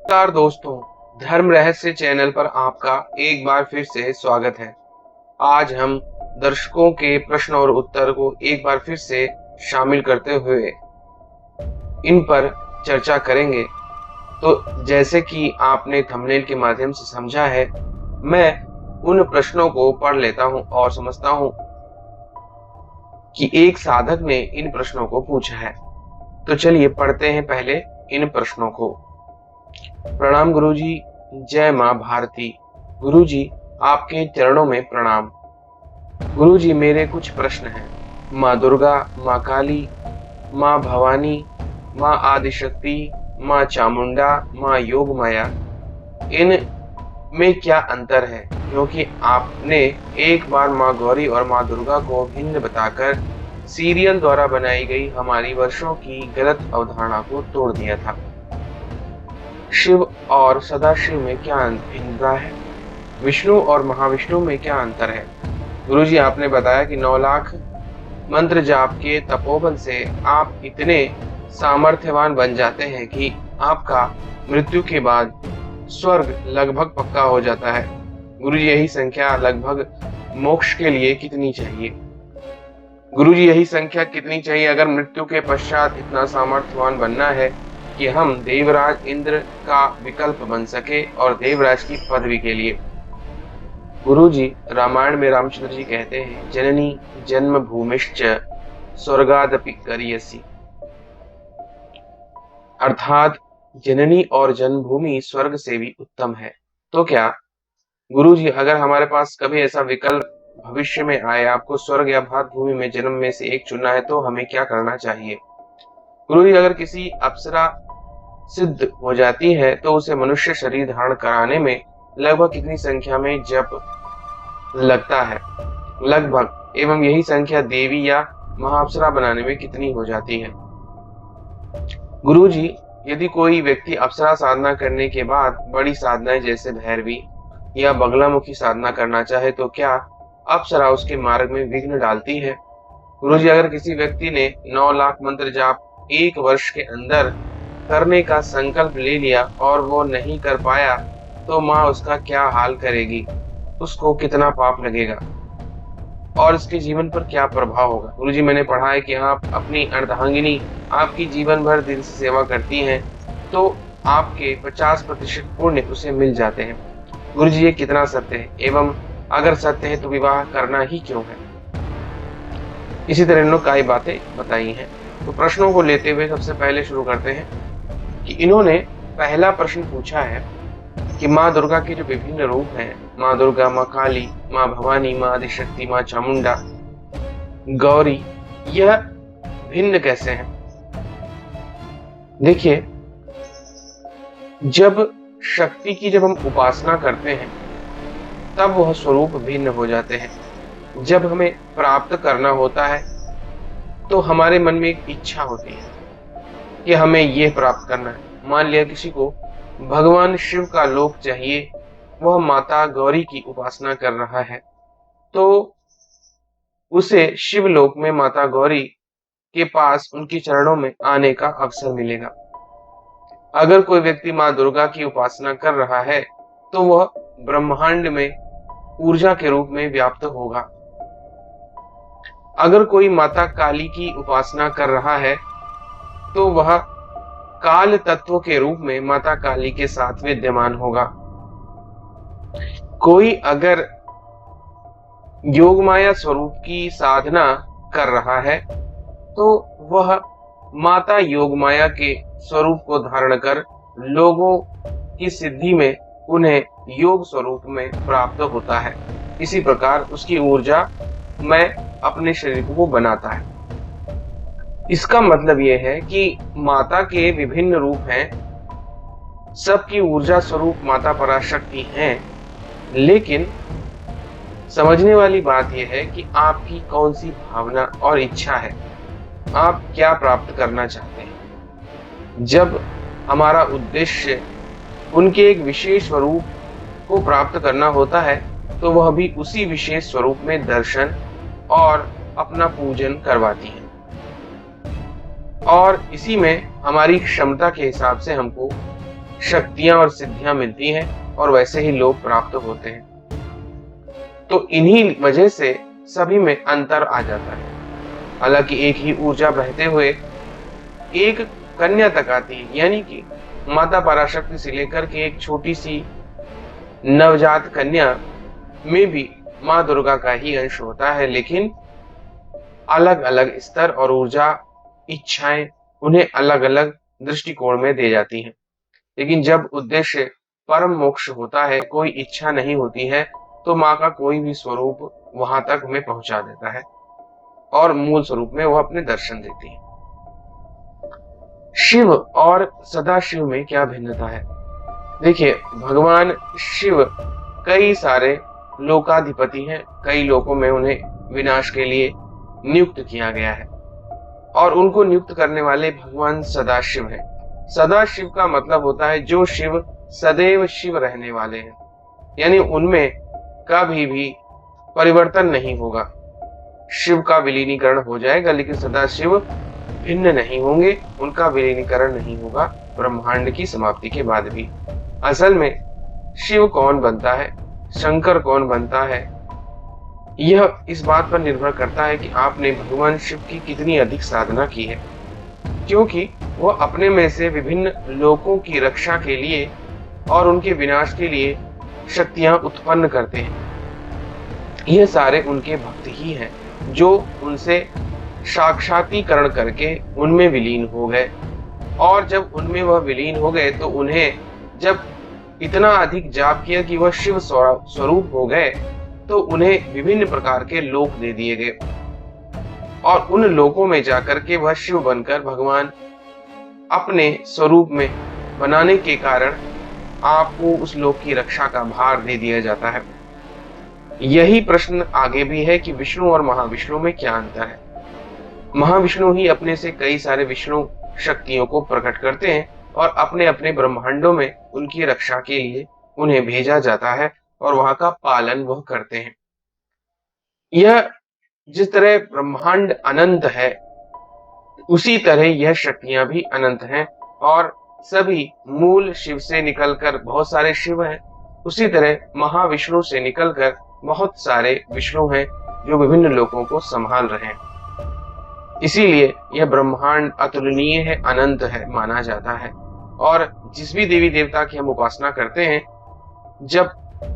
नमस्कार दोस्तों, धर्म रहस्य चैनल पर आपका एक बार फिर से स्वागत है। आज हम दर्शकों के प्रश्न और उत्तर को एक बार फिर से शामिल करते हुए इन पर चर्चा करेंगे। तो जैसे कि आपने थंबनेल के माध्यम से समझा है, मैं उन प्रश्नों को पढ़ लेता हूं और समझता हूं कि एक साधक ने इन प्रश्नों को पूछा है। तो चलिए पढ़ते हैं पहले इन प्रश्नों को। प्रणाम गुरुजी, जय माँ भारती। गुरुजी, आपके चरणों में प्रणाम। गुरुजी, मेरे कुछ प्रश्न हैं। माँ दुर्गा, माँ काली, माँ भवानी, माँ आदिशक्ति, माँ चामुंडा, माँ योग माया, इन में क्या अंतर है? क्योंकि आपने एक बार माँ गौरी और माँ दुर्गा को भिन्न बताकर सीरियल द्वारा बनाई गई हमारी वर्षों की गलत अवधारणा को तोड़ दिया था। शिव और सदाशिव में क्या भिन्नता है? विष्णु और महाविष्णु में क्या अंतर है? गुरुजी, आपने बताया कि 9 लाख मंत्र जाप के तपोबल से आप इतने सामर्थ्यवान बन जाते हैं कि आपका मृत्यु के बाद स्वर्ग लगभग पक्का हो जाता है। गुरुजी, यही संख्या लगभग मोक्ष के लिए कितनी चाहिए? गुरुजी, यही संख्या कितनी चाहिए अगर मृत्यु के पश्चात इतना सामर्थ्यवान बनना है कि हम देवराज इंद्र का विकल्प बन सके और देवराज की पदवी के लिए? गुरुजी, रामायण में रामचंद्र जी कहते हैं, जननी जन्म भूमिश्च स्वर्गादपि करियसी, अर्थात जननी और जन्मभूमि स्वर्ग से भी उत्तम है। तो क्या गुरुजी, अगर हमारे पास कभी ऐसा विकल्प भविष्य में आए, आपको स्वर्ग या भात भूमि में जन्म में से एक चुनना है, तो हमें क्या करना चाहिए? गुरुजी, अगर किसी अप्सरा सिद्ध हो जाती है तो उसे मनुष्य शरीर धारण कराने में लगभग कितनी संख्या में जप लगता है? लगभग। एवं यही संख्या देवी या महाअप्सरा बनाने में कितनी हो जाती है? गुरुजी, यदि कोई व्यक्ति अप्सरा साधना करने के बाद बड़ी साधनाएं जैसे भैरवी या बगलामुखी साधना करना चाहे तो क्या अप्सरा उसके मार्ग में विघ्न डालती है? गुरुजी, अगर किसी व्यक्ति ने 9 लाख मंत्र जाप 1 वर्ष के अंदर करने का संकल्प ले लिया और वो नहीं कर पाया, तो माँ उसका क्या हाल करेगी? उसको कितना पाप लगेगा और इसके जीवन पर क्या प्रभाव होगा? गुरुजी, मैंने पढ़ा है कि आप अपनी अर्धांगिनी आपकी जीवन भर दिल से सेवा करती हैं, तो आपके 50% पुण्य उसे मिल जाते हैं। गुरुजी, ये कितना सत्य है? एवं अगर सत्य है तो विवाह करना ही क्यों है? इसी तरह इन लोग कई बातें बताई हैं। तो प्रश्नों को लेते हुए सबसे पहले शुरू करते हैं कि इन्होंने पहला प्रश्न पूछा है कि माँ दुर्गा के जो विभिन्न रूप हैं, माँ दुर्गा, माँ काली, माँ भवानी, माँ आदिशक्ति, माँ चामुंडा, गौरी, यह भिन्न कैसे हैं? देखिए, जब शक्ति की जब हम उपासना करते हैं तब वह स्वरूप भिन्न हो जाते हैं। जब हमें प्राप्त करना होता है तो हमारे मन में एक इच्छा होती है कि हमें ये प्राप्त करना है। मान लिया किसी को भगवान शिव का लोक चाहिए, वह माता गौरी की उपासना कर रहा है, तो उसे शिव लोक में माता गौरी के पास उनके चरणों में आने का अवसर मिलेगा। अगर कोई व्यक्ति माँ दुर्गा की उपासना कर रहा है तो वह ब्रह्मांड में ऊर्जा के रूप में व्याप्त होगा। अगर कोई माता काली की उपासना कर रहा है तो वह काल तत्व के रूप में माता काली के साथ विद्यमान होगा। कोई अगर योगमाया स्वरूप की साधना कर रहा है तो वह माता योगमाया के स्वरूप को धारण कर लोगों की सिद्धि में उन्हें योग स्वरूप में प्राप्त होता है। इसी प्रकार उसकी ऊर्जा में अपने शरीर को बनाता है। इसका मतलब यह है कि माता के विभिन्न रूप हैं, सबकी ऊर्जा स्वरूप माता पराशक्ति हैं, लेकिन समझने वाली बात यह है कि आपकी कौन सी भावना और इच्छा है, आप क्या प्राप्त करना चाहते हैं। जब हमारा उद्देश्य उनके एक विशेष स्वरूप को प्राप्त करना होता है तो वह भी उसी विशेष स्वरूप में दर्शन और अपना पूजन करवाती है, और इसी में हमारी क्षमता के हिसाब से हमको शक्तियां और सिद्धियां मिलती हैं और वैसे ही लोग प्राप्त होते हैं। तो इन्हीं वजह से सभी में अंतर आ जाता है। हालांकि एक ही ऊर्जा बहते हुए एक कन्या तक आती है, यानी कि माता पराशक्ति से लेकर के एक छोटी सी नवजात कन्या में भी माँ दुर्गा का ही अंश होता है, लेकिन अलग अलग स्तर और ऊर्जा, इच्छाएं उन्हें अलग अलग दृष्टिकोण में दे जाती हैं। लेकिन जब उद्देश्य परम मोक्ष होता है, कोई इच्छा नहीं होती है, तो माँ का कोई भी स्वरूप वहां तक हमें पहुंचा देता है और मूल स्वरूप में वह अपने दर्शन देती है। शिव और सदाशिव में क्या भिन्नता है? देखिए, भगवान शिव कई सारे लोकाधिपति हैं, कई लोकों में उन्हें विनाश के लिए नियुक्त किया गया है और उनको नियुक्त करने वाले भगवान सदाशिव हैं। सदाशिव का मतलब होता है जो शिव सदैव शिव रहने वाले हैं, यानी उनमें कभी भी परिवर्तन नहीं होगा। शिव का विलीनीकरण हो जाएगा, लेकिन सदाशिव भिन्न नहीं होंगे, उनका विलीनीकरण नहीं होगा ब्रह्मांड की समाप्ति के बाद भी। असल में शिव कौन बनता है, शंकर कौन बनता है, यह इस बात पर निर्भर करता है कि आपने भगवान शिव की कितनी अधिक साधना की है, क्योंकि वह अपने में से विभिन्न लोकों की रक्षा के लिए और उनके विनाश के लिए शक्तियां उत्पन्न करते हैं। यह सारे उनके भक्त ही हैं जो उनसे साक्षात्कीकरण करके उनमें विलीन हो गए, और जब उनमें वह विलीन हो गए तो उन्हें जब इतना अधिक जाप किया कि वह शिव स्वरूप हो गए, तो उन्हें विभिन्न प्रकार के लोक दे दिए गए और उन लोकों में जाकर के वह शिव बनकर भगवान अपने स्वरूप में बनाने के कारण आपको उस लोक की रक्षा का भार दे दिया जाता है। यही प्रश्न आगे भी है कि विष्णु और महाविष्णु में क्या अंतर है। महाविष्णु ही अपने से कई सारे विष्णु शक्तियों को प्रकट करते हैं और अपने अपने ब्रह्मांडों में उनकी रक्षा के लिए उन्हें भेजा जाता है और वहां का पालन वह करते हैं। यह जिस तरह ब्रह्मांड अनंत है, उसी तरह यह शक्तियां भी अनंत हैं और सभी मूल शिव से निकलकर बहुत सारे शिव हैं, उसी तरह महाविष्णु से निकलकर बहुत सारे विष्णु हैं जो विभिन्न लोकों को संभाल रहे हैं। इसीलिए यह ब्रह्मांड अतुलनीय है, अनंत है माना जाता है। और जिस भी देवी देवता की हम उपासना करते हैं, जब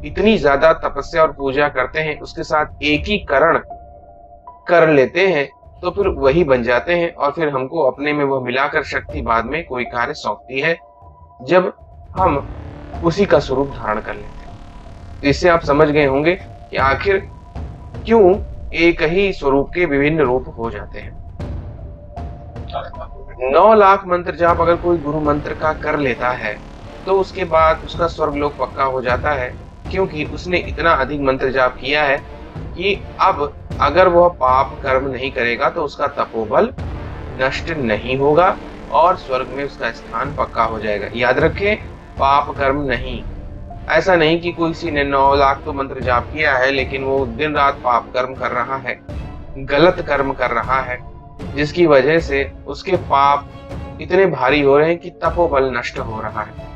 इतनी ज्यादा तपस्या और पूजा करते हैं, उसके साथ एकीकरण कर लेते हैं, तो फिर वही बन जाते हैं और फिर हमको अपने में वह मिलाकर शक्ति बाद में कोई कार्य सौंपती है, जब हम उसी का स्वरूप धारण कर लेते हैं। तो इससे आप समझ गए होंगे कि आखिर क्यों एक ही स्वरूप के विभिन्न रूप हो जाते हैं। 9 लाख मंत्र जाप अगर कोई गुरु मंत्र का कर लेता है तो उसके बाद उसका स्वर्गलोक पक्का हो जाता है, क्योंकि उसने इतना अधिक मंत्र जाप किया है कि अब अगर वह पाप कर्म नहीं करेगा तो उसका तपोबल नष्ट नहीं होगा और स्वर्ग में उसका स्थान पक्का हो जाएगा। याद रखें, पाप कर्म नहीं। ऐसा नहीं कि किसी ने 9 लाख तो मंत्र जाप किया है लेकिन वो दिन रात पाप कर्म कर रहा है, गलत कर्म कर रहा है, जिसकी वजह से उसके पाप इतने भारी हो रहे हैं कि तपोबल नष्ट हो रहा है।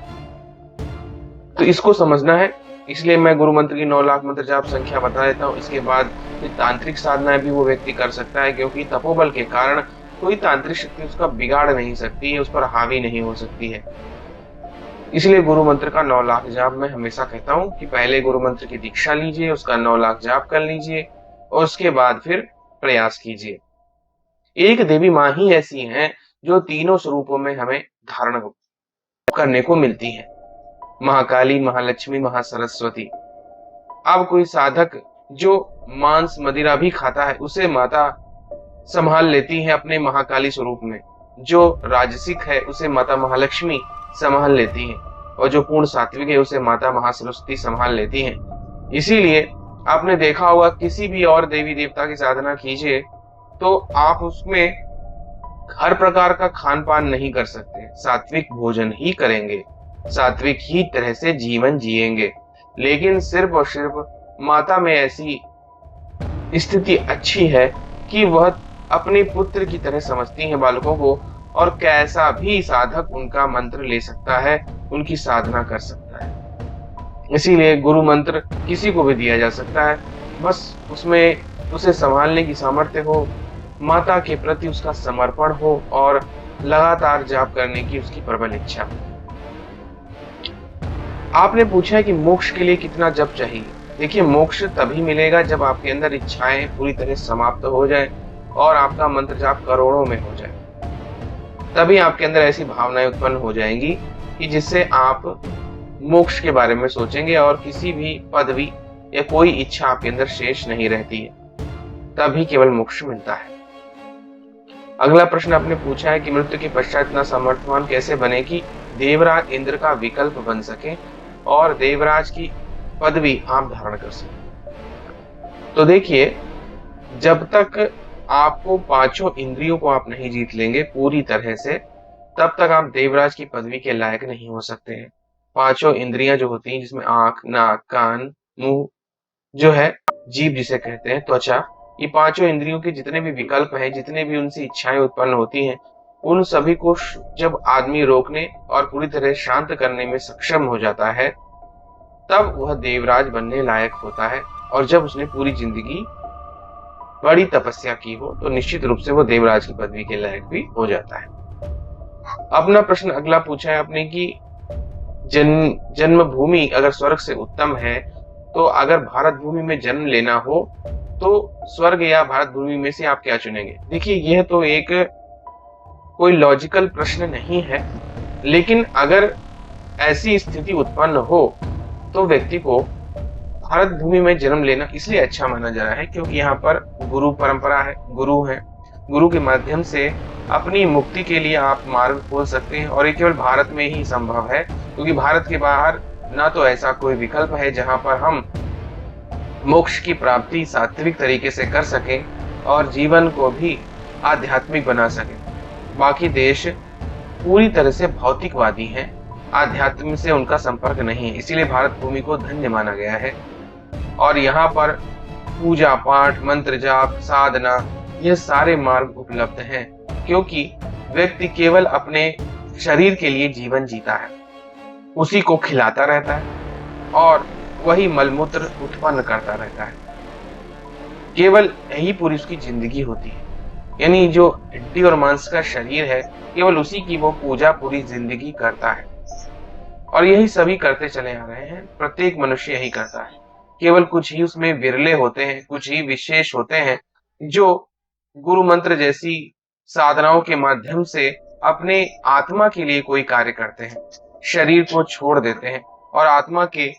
तो इसको समझना है, इसलिए मैं गुरु मंत्र की 9 लाख मंत्र जाप संख्या बता देता हूँ। इसके बाद तांत्रिक साधनाएं भी वो व्यक्ति कर सकता है, क्योंकि तपोबल के कारण कोई तांत्रिक शक्ति उसका बिगाड़ नहीं सकती है, उस पर हावी नहीं हो सकती है। इसलिए गुरु मंत्र का 9 लाख जाप मैं हमेशा कहता हूँ कि पहले गुरु मंत्र की दीक्षा लीजिए, उसका 9 लाख जाप कर लीजिए और उसके बाद फिर प्रयास कीजिए। एक देवी माँ ही ऐसी हैं जो तीनों स्वरूपों में हमें धारण करने को मिलती है, महाकाली, महालक्ष्मी, महासरस्वती। अब कोई साधक जो मांस मदिरा भी खाता है, उसे माता संभाल लेती है अपने महाकाली स्वरूप में। जो राजसिक है उसे माता महालक्ष्मी संभाल लेती है और जो पूर्ण सात्विक है उसे माता महासरस्वती संभाल लेती है। इसीलिए आपने देखा होगा, किसी भी और देवी देवता की साधना कीजिए तो आप उसमें हर प्रकार का खान पान नहीं कर सकते, सात्विक भोजन ही करेंगे, सात्विक ही तरह से जीवन जिएंगे। लेकिन सिर्फ और सिर्फ माता में ऐसी स्थिति अच्छी है कि वह अपने पुत्र की तरह समझती हैं बालकों को, और कैसा भी साधक उनका मंत्र ले सकता है उनकी साधना कर सकता है। इसीलिए गुरु मंत्र किसी को भी दिया जा सकता है, बस उसमें उसे संभालने की सामर्थ्य हो, माता के प्रति उसका समर्पण हो और लगातार जाप करने की उसकी प्रबल इच्छा हो। आपने पूछा है कि मोक्ष के लिए कितना जप चाहिए। देखिए, मोक्ष तभी मिलेगा जब आपके अंदर इच्छाएं पूरी तरह समाप्त हो जाए और आपका मंत्र जाप करोड़ों में हो जाए। तभी आपके अंदर ऐसी भावनाएं उत्पन्न हो जाएंगी कि जिससे आप मोक्ष के बारे में सोचेंगे और किसी भी पदवी या कोई इच्छा आपके अंदर शेष नहीं रहती है। तभी केवल मोक्ष मिलता है। अगला प्रश्न आपने पूछा है कि मृत्यु के पश्चात इतना सामर्थ्यवान कैसे बने कि देवराज इंद्र का विकल्प बन सके और देवराज की पदवी आप धारण कर सके। तो देखिए, जब तक आपको पांचों इंद्रियों को आप नहीं जीत लेंगे पूरी तरह से, तब तक आप देवराज की पदवी के लायक नहीं हो सकते हैं। पांचों इंद्रियां जो होती हैं, जिसमें आंख, नाक, कान, मुंह जो है, जीभ जिसे कहते हैं, त्वचा, ये पांचों इंद्रियों के जितने भी विकल्प हैं, जितने भी उनसे इच्छाएं उत्पन्न होती हैं, उन सभी को जब आदमी रोकने और पूरी तरह शांत करने में सक्षम हो जाता है, तब वह देवराज बनने लायक होता है। और जब उसने पूरी जिंदगी बड़ी तपस्या की हो, तो निश्चित रूप से वो देवराज की पदवी के लायक भी हो जाता है। अपना प्रश्न अगला पूछा है आपने कि जन्मभूमि अगर स्वर्ग से उत्तम है, तो अगर भारत भूमि में जन्म लेना हो तो स्वर्ग या भारत भूमि में से आप क्या चुनेंगे। देखिए, यह तो एक कोई लॉजिकल प्रश्न नहीं है, लेकिन अगर ऐसी स्थिति उत्पन्न हो तो व्यक्ति को भारत भूमि में जन्म लेना इसलिए अच्छा माना जा रहा है क्योंकि यहाँ पर गुरु परंपरा है, गुरु है। गुरु के माध्यम से अपनी मुक्ति के लिए आप मार्ग खोल सकते हैं और ये केवल भारत में ही संभव है, क्योंकि भारत के बाहर ना तो ऐसा कोई विकल्प है जहां पर हम मोक्ष की प्राप्ति सात्विक तरीके से कर सकें और जीवन को भी आध्यात्मिक बना सकें। बाकी देश पूरी तरह से भौतिकवादी हैं, आध्यात्म से उनका संपर्क नहीं है, इसीलिए भारत भूमि को धन्य माना गया है। और यहाँ पर पूजा पाठ, मंत्र जाप, साधना, ये सारे मार्ग उपलब्ध हैं, क्योंकि व्यक्ति केवल अपने शरीर के लिए जीवन जीता है, उसी को खिलाता रहता है और वही मलमूत्र उत्पन्न करता रहता है। केवल यही पूरी उसकी जिंदगी होती है, यानी जो हड्डी और मांस का शरीर है, केवल उसी की वो पूजा पूरी जिंदगी करता है। और यही सभी करते चले आ रहे हैं, प्रत्येक मनुष्य यही करता है। केवल कुछ ही उसमें विरले होते हैं, कुछ ही विशेष होते हैं जो गुरु मंत्र जैसी साधनाओं के माध्यम से अपने आत्मा के लिए कोई कार्य करते हैं, शरीर को छोड़ देते हैं और आत्मा के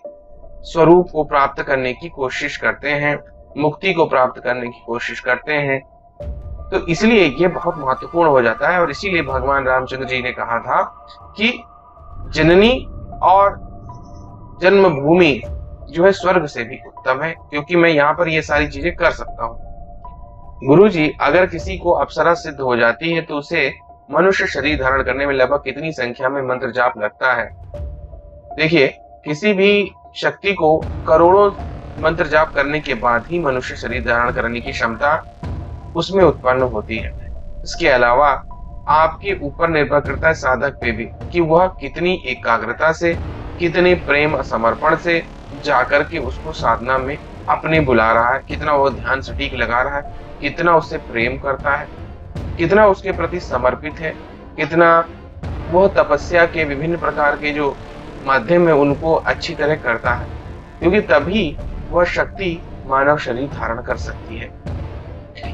स्वरूप को प्राप्त करने की कोशिश करते हैं, मुक्ति को प्राप्त करने की कोशिश करते हैं। तो इसलिए ये बहुत महत्वपूर्ण हो जाता है और इसीलिए भगवान रामचंद्र जी ने कहा था कि जननी और जन्मभूमि जो है स्वर्ग से भी उत्तम है, क्योंकि मैं यहाँ पर ये सारी चीजें कर सकता हूँ। गुरुजी, अगर किसी को अप्सरा सिद्ध हो जाती है तो उसे मनुष्य शरीर धारण करने में लगभग कितनी संख्या में मंत्र जाप लगता है। देखिए, किसी भी शक्ति को करोड़ों मंत्र जाप करने के बाद ही मनुष्य शरीर धारण करने की क्षमता उसमें उत्पन्न होती है। इसके अलावा आपके ऊपर निर्भर करता है साधक पे भी कि वह कितनी एकाग्रता से, कितने प्रेम समर्पण से जाकर के उसको साधना में अपने बुला रहा है, कितना वो ध्यान सटीक लगा रहा है, कितना उससे प्रेम करता है, कितना उसके प्रति समर्पित है, कितना वह तपस्या के विभिन्न प्रकार के जो माध्यम है उनको अच्छी तरह करता है, क्योंकि तभी वह शक्ति मानव शरीर धारण कर सकती है।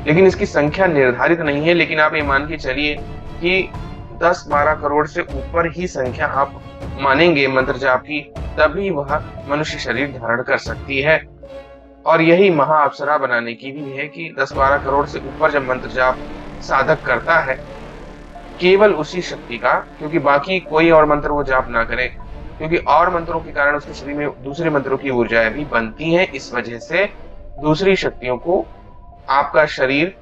लेकिन इसकी संख्या निर्धारित नहीं है, लेकिन आप ये मान के चलिए कि 10-12 करोड़ से ऊपर ही संख्या आप मानेंगे मंत्र जाप की, तभी वह मनुष्य शरीर धारण कर सकती है। और यही महा अप्सरा बनाने की भी है कि 10-12 करोड़ से ऊपर जब मंत्र जाप साधक करता है, केवल उसी शक्ति का, क्योंकि बाकी कोई और मंत्र वो जाप ना करे, क्योंकि और मंत्रों के कारण उसके शरीर में दूसरे मंत्रों की ऊर्जाएं भी बनती हैं। इस वजह से दूसरी शक्तियों को आपका शरीर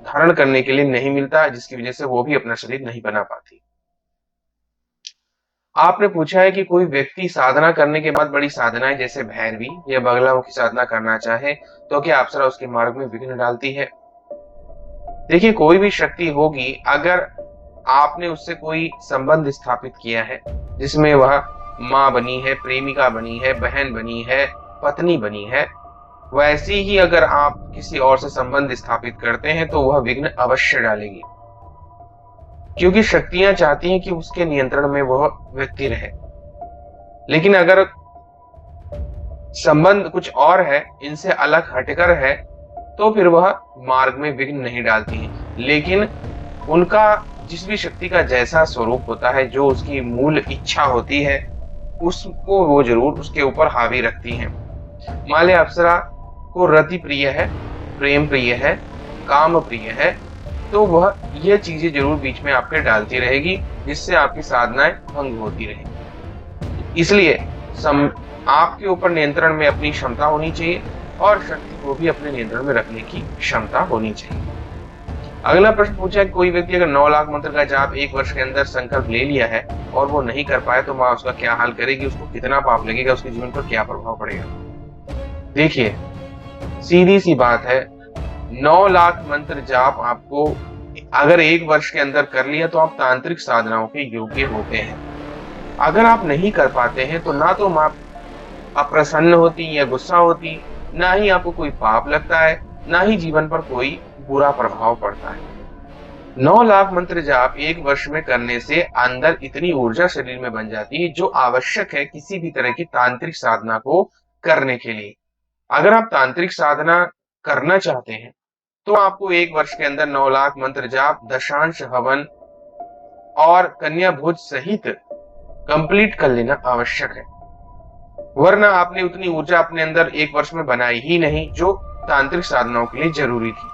धारण करने के लिए नहीं मिलता, जिसकी वजह से वो भी अपना शरीर नहीं बना पाती। आपने पूछा है कि कोई व्यक्ति साधना करने के बाद बड़ी साधनाएं जैसे भैरवी या बगलामुखी साधना करना चाहे तो क्या अप्सरा उसके मार्ग में विघ्न डालती है। देखिए, कोई भी शक्ति होगी, अगर आपने उससे कोई संबंध स्थापित किया है जिसमें वह माँ बनी है, प्रेमिका बनी है, बहन बनी है, पत्नी बनी है, वैसी ही अगर आप किसी और से संबंध स्थापित करते हैं तो वह विघ्न अवश्य डालेगी, क्योंकि शक्तियां चाहती हैं कि उसके नियंत्रण में वह व्यक्ति रहे। लेकिन अगर संबंध कुछ और है, इनसे अलग हटकर है, तो फिर वह मार्ग में विघ्न नहीं डालती हैं। लेकिन उनका जिस भी शक्ति का जैसा स्वरूप होता है, जो उसकी मूल इच्छा होती है, उसको वो जरूर उसके ऊपर हावी रखती हैं। मान लिया अप्सरा को रति प्रिय है, प्रेम प्रिय है, काम प्रिय है, तो वह ये चीजें जरूर बीच में आपके डालती रहेगी, जिससे आपकी साधनाएं भंग होती रहेगी। इसलिए आपके ऊपर नियंत्रण में अपनी क्षमता होनी चाहिए और शक्ति को भी अपने नियंत्रण में रखने की क्षमता होनी चाहिए। अगला प्रश्न पूछा है, कोई व्यक्ति अगर 9 लाख मंत्र का जाप 1 वर्ष के अंदर संकल्प ले लिया है और वो नहीं कर पाया तो माँ उसका क्या हाल करेगी, उसको कितना पाप लगेगा, उसके जीवन पर क्या प्रभाव पड़ेगा? देखिए, सीधी सी बात है, 9 लाख मंत्र जाप आपको अगर 1 वर्ष के अंदर कर लिया तो आप तांत्रिक साधनाओं के योग्य होते हैं। अगर आप नहीं कर पाते हैं तो ना तो माँ अप्रसन्न होती या गुस्सा होती, ना ही आपको कोई पाप लगता है, ना ही जीवन पर कोई बुरा प्रभाव पड़ता है। 9 लाख मंत्र जाप 1 वर्ष में करने से अंदर इतनी ऊर्जा शरीर में बन जाती है जो आवश्यक है किसी भी तरह की तांत्रिक साधना को करने के लिए। अगर आप तांत्रिक साधना करना चाहते हैं तो आपको 1 वर्ष के अंदर 9 लाख मंत्र जाप, दशांश हवन और कन्या भोज सहित कंप्लीट कर लेना आवश्यक है, वरना आपने उतनी ऊर्जा अपने अंदर 1 वर्ष में बनाई ही नहीं जो तांत्रिक साधनाओं के लिए जरूरी थी।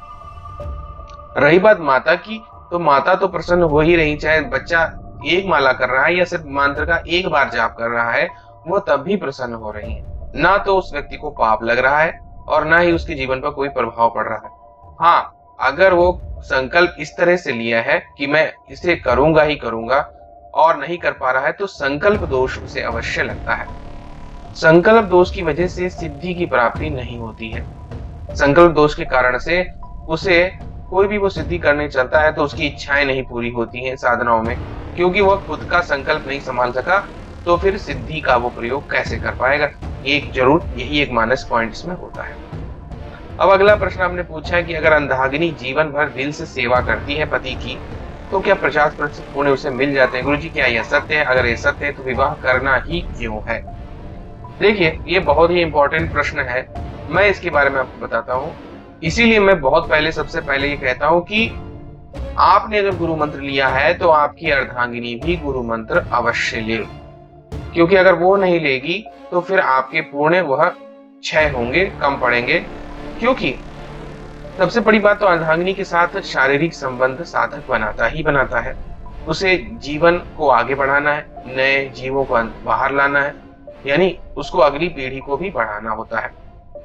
रही बात माता की, तो माता तो प्रसन्न हो ही रही, चाहे बच्चा 1 माला कर रहा है या सिर्फ मंत्र का 1 बार जाप कर रहा है, वो तब भी प्रसन्न हो रही है। ना तो उस व्यक्ति को पाप लग रहा है और ना ही उसके जीवन पर कोई प्रभाव पड़ रहा है। हाँ, अगर वो संकल्प इस तरह से लिया है कि मैं इसे करूंगा ही करूंगा और नहीं कर पा रहा है, तो संकल्प दोष उसे अवश्य लगता है। संकल्प दोष की वजह से सिद्धि की प्राप्ति नहीं होती है। संकल्प दोष के कारण से उसे कोई भी वो सिद्धि करने चलता है तो उसकी इच्छाएं नहीं पूरी होती हैं साधनाओं में, क्योंकि वह खुद का संकल्प नहीं संभाल सका, तो फिर सिद्धि का वो प्रयोग कैसे कर पाएगा? यही एक माइनस पॉइंट इसमें होता है। अब अगला प्रश्न आपने पूछा है कि अगर अंधाग्नि जीवन भर दिल से सेवा करती है पति की, तो क्या 50% पुण्य उसे मिल जाते हैं? गुरुजी, क्या यह सत्य है? अगर यह सत्य है तो विवाह करना ही क्यों है? देखिए, ये बहुत ही इंपॉर्टेंट प्रश्न है, मैं इसके बारे में आपको बताता हूँ। इसीलिए मैं सबसे पहले ये कहता हूँ कि आपने अगर गुरु मंत्र लिया है तो आपकी अर्धांगिनी भी गुरु मंत्र अवश्य ले, क्योंकि अगर वो नहीं लेगी तो फिर आपके पुण्य वह क्षय होंगे, कम पड़ेंगे। क्योंकि सबसे बड़ी बात तो अर्धांगिनी के साथ शारीरिक संबंध साधक बनाता ही बनाता है। उसे जीवन को आगे बढ़ाना है, नए जीवों को बाहर लाना है, यानी उसको अगली पीढ़ी को भी बढ़ाना होता है।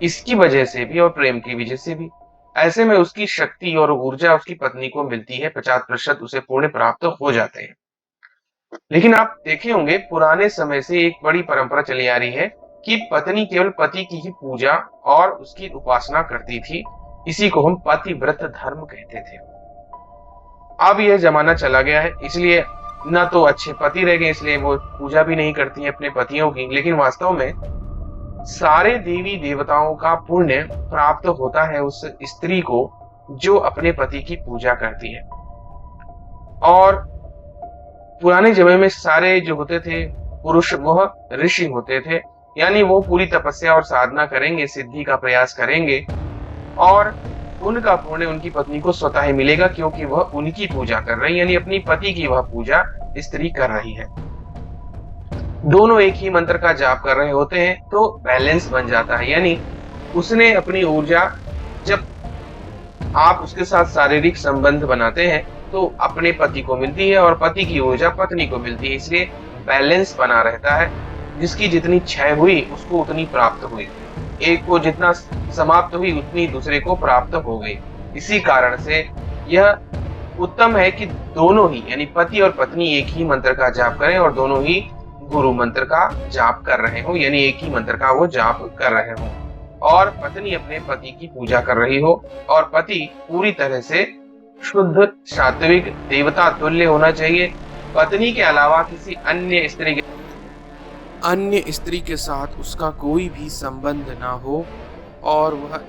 इसकी वजह से भी और प्रेम की वजह से भी। ऐसे में उसकी शक्ति और ऊर्जा उसकी पत्नी को मिलती है, 50% उसे पुण्य प्राप्त हो जाते हैं। लेकिन आप देखे होंगे पुराने समय से एक बड़ी परंपरा चली आ रही है कि पत्नी केवल पति की ही पूजा और उसकी उपासना करती थी। इसी को हम पतिव्रत धर्म कहते थे। अब यह जमाना चला गया है, इसलिए ना तो अच्छे पति रह गए, इसलिए वो पूजा भी नहीं करती है अपने पतियों की। लेकिन वास्तव में सारे देवी देवताओं का पुण्य प्राप्त होता है उस स्त्री को जो अपने पति की पूजा करती है। और पुराने जमाने में सारे जो होते थे पुरुष वह ऋषि होते थे, यानी वो पूरी तपस्या और साधना करेंगे, सिद्धि का प्रयास करेंगे और उनका पुण्य उनकी पत्नी को स्वतः ही मिलेगा, क्योंकि वह उनकी पूजा कर रही है, यानी अपनी पति की वह पूजा स्त्री कर रही है। दोनों एक ही मंत्र का जाप कर रहे होते हैं तो बैलेंस बन जाता है, यानी उसने अपनी ऊर्जा, जब आप उसके साथ शारीरिक संबंध बनाते हैं तो अपने पति को मिलती है और पति की ऊर्जा पत्नी को मिलती है, इसलिए बैलेंस बना रहता है। जिसकी जितनी क्षय हुई उसको उतनी प्राप्त हुई, एक को जितना समाप्त हुई उतनी दूसरे को प्राप्त हो गई। इसी कारण से यह उत्तम है कि दोनों ही, यानी पति और पत्नी एक ही मंत्र का जाप करें और दोनों ही गुरु मंत्र का जाप कर रहे हो, यानी एक ही मंत्र का वो जाप कर रहे हो और पत्नी अपने पति की पूजा कर रही हो और पति पूरी तरह से शुद्ध, सात्विक, देवता तुल्य होना चाहिए। पत्नी के अलावा किसी अन्य स्त्री के साथ उसका कोई भी संबंध ना हो और वह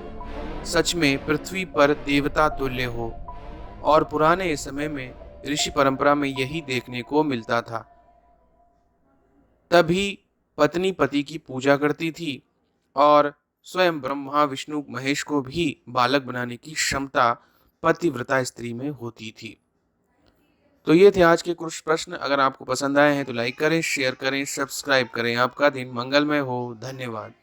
सच में पृथ्वी पर देवता तुल्य हो। और पुराने समय में ऋषि परंपरा में यही देखने को मिलता था। तभी पत्नी पति की पूजा करती थी और स्वयं ब्रह्मा विष्णु महेश को भी बालक बनाने की क्षमता पतिव्रता स्त्री में होती थी। तो ये थे आज के कुछ प्रश्न। अगर आपको पसंद आए हैं तो लाइक करें, शेयर करें, सब्सक्राइब करें। आपका दिन मंगलमय हो। धन्यवाद।